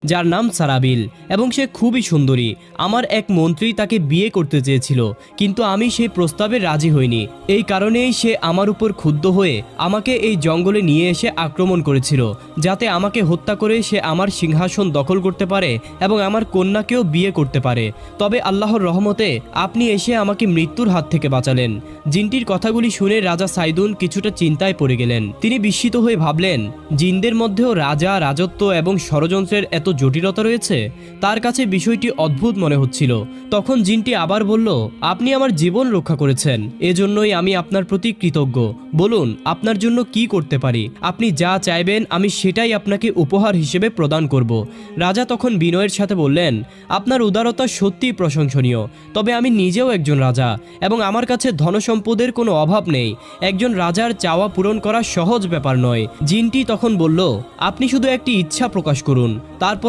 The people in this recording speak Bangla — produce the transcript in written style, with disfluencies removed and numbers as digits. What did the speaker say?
যার নাম সারাবিল, এবং সে খুবই সুন্দরী। আমার এক মন্ত্রী তাকে বিয়ে করতে চেয়েছিল, কিন্তু আমি সেই প্রস্তাবে রাজি হইনি। এই কারণেই সে আমার উপর ক্ষুব্ধ হয়ে আমাকে এই জঙ্গলে নিয়ে এসে আক্রমণ করেছিল, যাতে আমাকে হত্যা করে সে আমার সিংহাসন দখল করতে পারে এবং আমার কন্যাকেও বিয়ে করতে পারে। তবে আল্লাহর রহমতে আপনি এসে আমাকে মৃত্যুর হাত থেকে বাঁচালেন। জিনটির কথাগুলি শুনে রাজা সাইদুন কিছুটা চিন্তায় পড়ে গেলেন। তিনি বিস্মিত হয়ে ভাবলেন, জিনদের মধ্যেও রাজা, রাজত্ব এবং ষড়যন্ত্রের এত জটিলতা রয়েছে। তার কাছে বিষয়টি অদ্ভুত মনে হচ্ছিল। তখন জিনটি আবার বলল, আপনি আমার জীবন রক্ষা করেছেন, এজন্যই আমি আপনার প্রতি কৃতজ্ঞ। বলুন, আপনার জন্য কি করতে পারি? আপনি যা চাইবেন আমি সেটাই আপনাকে উপহার হিসেবে প্রদান করব। রাজা তখন বিনয়ের সাথে বললেন, আপনার উদারতা সত্যিই প্রশংসনীয়, তবে আমি নিজেও একজন রাজা এবং আমার কাছে ধনসম্পদের কোনো অভাব নেই। একজন রাজার চাওয়া পূরণ করা সহজ ব্যাপার নয়। জিনটি তখন বলল, আপনি শুধু একটি ইচ্ছা প্রকাশ করুন, তারপর